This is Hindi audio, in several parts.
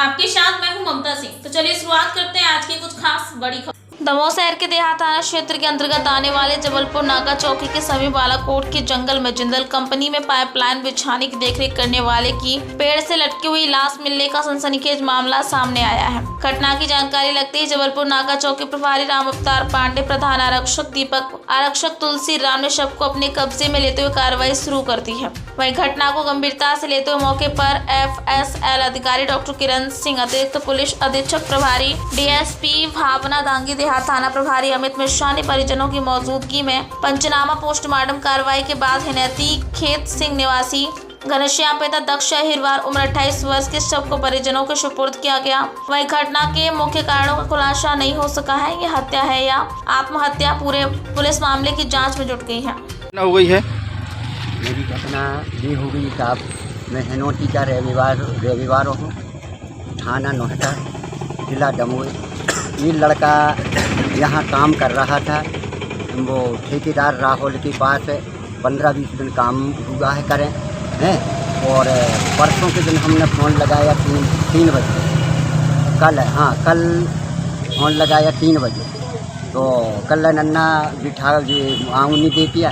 आपके साथ मैं हूं ममता सिंह। तो चलिए शुरुआत करते हैं आज की कुछ खास बड़ी खबर। दमोह शहर के देहात थाना क्षेत्र के अंतर्गत आने वाले जबलपुर नाका चौकी के समीप बालाकोट के जंगल में जिंदल कंपनी में पाइपलाइन बिछाने की देखरेख करने वाले की पेड़ से लटकी हुई लाश मिलने का सनसनीखेज मामला सामने आया है। घटना की जानकारी लगते ही जबलपुर नाका चौकी प्रभारी राम अवतार पांडे, प्रधान आरक्षक दीपक, आरक्षक तुलसी राम ने शव को अपने कब्जे में लेते हुए कार्रवाई शुरू कर दी है। वहीं घटना को गंभीरता से लेते हुए मौके पर FSL अधिकारी डॉक्टर किरण सिंह, अतिरिक्त पुलिस अधीक्षक प्रभारी DSP भावना दांगी, देहात थाना प्रभारी अमित मिश्रा ने परिजनों की मौजूदगी में पंचनामा पोस्टमार्टम कार्रवाई के बाद हिनैती खेत सिंह निवासी घनश्याम पिता दक्ष हिरवार उम्र 28 वर्ष के शव को परिजनों के सुपुर्द किया गया। वहीं घटना के मुख्य कारणों का खुलासा नहीं हो सका है। यह हत्या है या आत्महत्या, पूरे पुलिस मामले की जाँच में जुट गई है। हो गई है मेरी घटना ये हो गई साहब, मैं हिनौती का रविवार हूँ, थाना नोहटा, जिला दमोह। ये लड़का यहाँ काम कर रहा था, वो ठेकेदार राहुल के पास 15-20 दिन काम हुआ है करें हैं। और परसों के दिन हमने फ़ोन लगाया 3 बजे, कल फ़ोन लगाया 3 बजे। तो कल नन्ना बिठा आऊँ नहीं दे दिया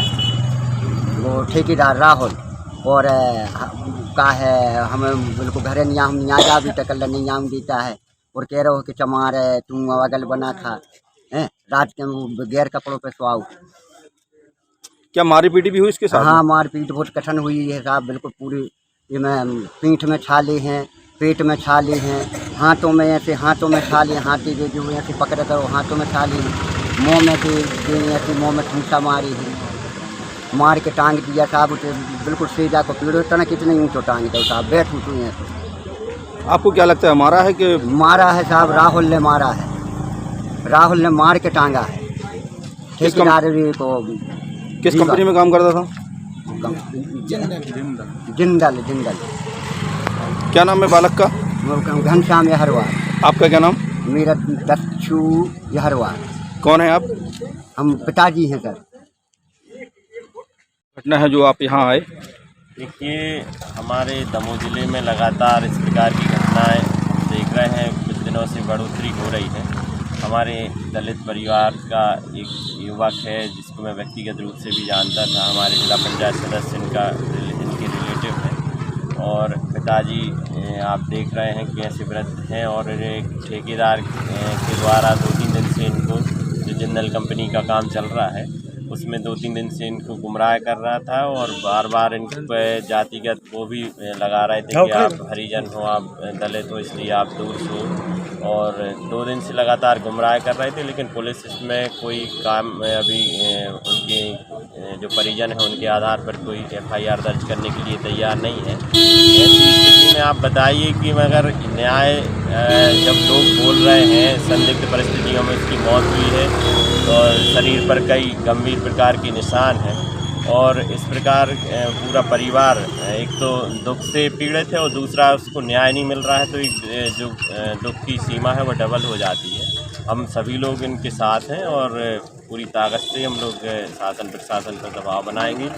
वो ठेकेदार राहुल, और का है हमें बिल्कुल घर नहीं आ जा, अभी तक नहीं आम देता है। और कह रहे हो कि चमार तुम अगल बना था हैं, रात के बगैर कपड़ों पे सुहाओ। क्या मारी पीटी भी हुई इसके साथ? हाँ, मारपीट बहुत कठिन हुई है साहब, बिल्कुल पूरी। ये में पीठ में छाले हैं, पेट में छाले हैं, हाथों में छाले, हाथी जो ऐसे पकड़ कर हाथों में छाले हैं, मुँह में ऐसे मुँह में ठूसा मारी है, मार के टांग दिया साहब उसे बिल्कुल सेजा को पीड़ो तना कितने ऊँचो टांग दो साहब, बैठ उठू हैं। तो आपको क्या लगता है मारा है कि? मारा है साहब, राहुल ने मारा है, राहुल ने मार के टांगा है। ठेकेदार को किस कंपनी में काम करता था? जिंदल। क्या नाम है बालक का? घनश्याम यहरवार। आपका क्या नाम? मेरा दक्षु यहरवार। कौन है आप? हम पिताजी हैं सर। घटना है जो आप यहाँ आए। देखिए, हमारे दमोह ज़िले में लगातार इस प्रकार की घटनाएं देख रहे हैं, कुछ दिनों से बढ़ोतरी हो रही है। हमारे दलित परिवार का एक युवक है जिसको मैं व्यक्तिगत रूप से भी जानता था, हमारे जिला पंचायत सदस्य इनके रिलेटिव हैं। और पिताजी आप देख रहे हैं कि ऐसे वृद्ध हैं, और एक ठेकेदार के द्वारा 2-3 दिन से इनको, जो जिंदल कंपनी का काम चल रहा है उसमें 2-3 दिन से इनको गुमराह कर रहा था, और बार बार इन पर जातिगत वो भी लगा रहे थे कि आप हरिजन हो, आप दलित हो, इसलिए आप दूर हो। और 2 दिन से लगातार गुमराह कर रहे थे, लेकिन पुलिस इसमें कोई काम अभी उनके जो परिजन हैं उनके आधार पर कोई FIR दर्ज करने के लिए तैयार नहीं है। ऐसी स्थिति में आप बताइए कि मगर न्याय, जब लोग बोल रहे हैं संदिग्ध परिस्थितियों में उसकी मौत हुई है और शरीर पर कई गंभीर प्रकार के निशान हैं, और इस प्रकार पूरा परिवार एक तो दुख से पीड़ित है और दूसरा उसको न्याय नहीं मिल रहा है, तो एक जो दुख की सीमा है वो डबल हो जाती है। हम सभी लोग इनके साथ हैं और पूरी ताकत से हम लोग शासन प्रशासन पर दबाव बनाएंगे,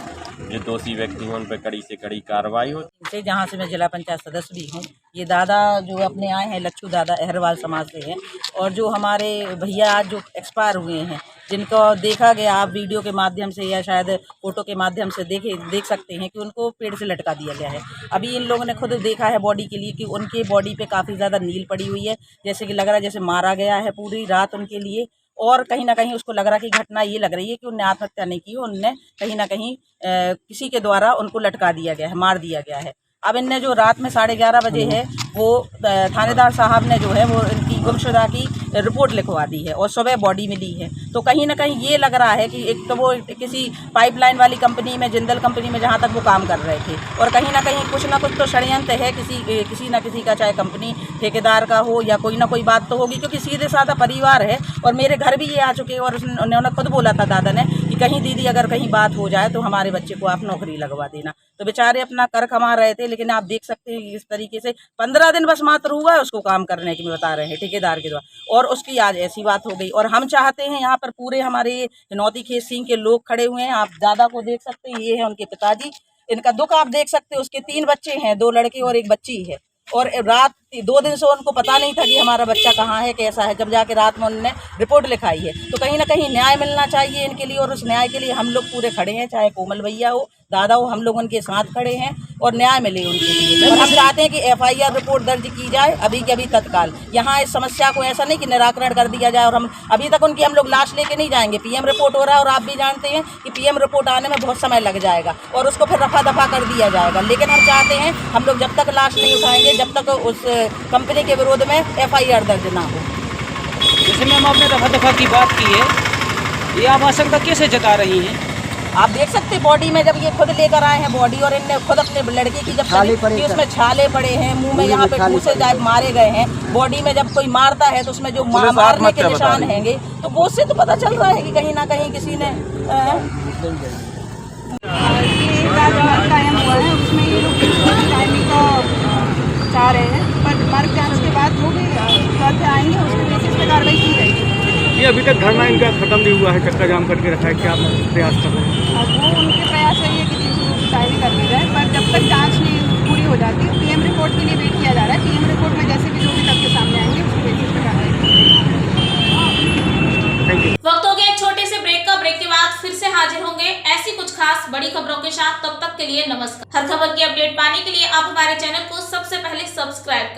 जो दोषी व्यक्ति हैं उन पर कड़ी से कड़ी कार्रवाई हो। जहाँ से मैं जिला पंचायत सदस्य भी हूँ, ये दादा जो अपने आए हैं लच्छू दादा अहरवाल समाज से हैं, और जो हमारे भैया आज जो एक्सपायर हुए हैं, जिनको देखा गया, आप वीडियो के माध्यम से या शायद फोटो के माध्यम से देख सकते हैं कि उनको पेड़ से लटका दिया गया है। अभी इन लोगों ने खुद देखा है बॉडी के लिए कि उनके बॉडी पे काफ़ी ज़्यादा नील पड़ी हुई है, जैसे कि लग रहा है जैसे मारा गया है पूरी रात उनके लिए। और कहीं ना कहीं उसको लग रहा है कि घटना ये लग रही है कि उनने आत्महत्या नहीं की, उनने कहीं ना कहीं किसी के द्वारा उनको लटका दिया गया है, मार दिया गया है। अब इनने जो रात में 11:30 बजे है वो थानेदार साहब ने जो है वो इनकी गुमशुदा की रिपोर्ट लिखवा दी है और सुबह बॉडी मिली है। तो कहीं ना कहीं ये लग रहा है कि एक तो वो किसी पाइपलाइन वाली कंपनी में, जिंदल कंपनी में जहाँ तक वो काम कर रहे थे, और कहीं ना कहीं कुछ ना कुछ तो षड्यंत्र है किसी ना किसी का, चाहे कंपनी ठेकेदार का हो या कोई ना कोई बात तो होगी, क्योंकि सीधे साधा परिवार है। और मेरे घर भी ये आ चुके हैं और उन्होंने खुद बोला था दादा ने कि कहीं दीदी अगर कहीं बात हो जाए तो हमारे बच्चे को आप नौकरी लगवा देना। तो बेचारे अपना कर कमा रहे थे, लेकिन आप देख सकते हैं कि इस तरीके से 15 दिन बस मात्र हुआ है उसको काम करने की, बता रहे हैं ठेकेदार के द्वारा, और उसकी आज ऐसी बात हो गई। और हम चाहते हैं यहाँ पर पूरे हमारे हिनौती खेत सिंह के लोग खड़े हुए हैं, आप दादा को देख सकते हैं, ये है उनके पिताजी, इनका दुख आप देख सकते हैं। उसके 3 बच्चे हैं, 2 लड़के और 1 बच्ची है, और रात 2 दिन से उनको पता नहीं था कि हमारा बच्चा कहाँ है, कैसा है। जब जाके रात में उन्होंने रिपोर्ट लिखाई है, तो कहीं ना कहीं न्याय मिलना चाहिए इनके लिए, और उस न्याय के लिए हम लोग पूरे खड़े हैं, चाहे कोमल भैया हो, दादा हो, हम लोग उनके साथ खड़े हैं और न्याय मिले उनके लिए। और हम चाहते हैं कि FIR रिपोर्ट दर्ज की जाए अभी के अभी तत्काल। यहाँ इस समस्या को ऐसा नहीं कि निराकरण कर दिया जाए, और हम अभी तक उनकी हम लोग लाश लेके नहीं जाएंगे। PM रिपोर्ट हो रहा है और आप भी जानते हैं कि PM रिपोर्ट आने में बहुत समय लग जाएगा और उसको फिर रफा दफा कर दिया जाएगा। लेकिन हम चाहते हैं हम लोग जब तक लाश नहीं उठाएंगे, जब तक उस कंपनी के विरोध में FIR दर्ज ना हो। जैसे मैम आपने रफा दफा की बात की है, ये आप आशंका कैसे जता रही हैं? आप देख सकते हैं बॉडी में, जब ये खुद लेकर आए हैं बॉडी, और इनने खुद अपने लड़के की जब छाले पड़े कि उसमें छाले पड़े हैं, मुंह में यहाँ पे घूसे जाए मारे गए हैं। बॉडी में जब कोई मारता है तो उसमें जो मारने के निशान हैंगे, तो वो उससे तो पता चल रहा है कि कहीं ना कहीं किसी ने कायम हुआ है, उसमें ये लोग टाइमिंग का चाह रहे हैं, पर मार्ग जांच के बाद वो भी तथ्य आएंगे, उसके बेसिस पे कार्रवाई की जाएगी। ये अभी तक धरना इनका खत्म नहीं हुआ है, चक्का जाम करके रखा है, क्या प्रयास कर रहे हैं? अब वो उनके प्रयास है कि 300 की कार्रवाई कर दी जाए, पर जब तक जांच नहीं पूरी हो जाती, PM रिपोर्ट के लिए वेट किया जा रहा है। PM रिपोर्ट में जैसे भी जो भी तथ्य सामने आएंगे उसके बेसिस पे कार्रवाई की जाएगी। वक्त हो गया एक छोटे से ब्रेक का। ब्रेक के बाद फिर से हाजिर होंगे ऐसी कुछ खास बड़ी खबरों के साथ। तब तक के लिए नमस्कार। हर खबर की अपडेट पाने के लिए आप हमारे चैनल को सबसे पहले सब्सक्राइब करें।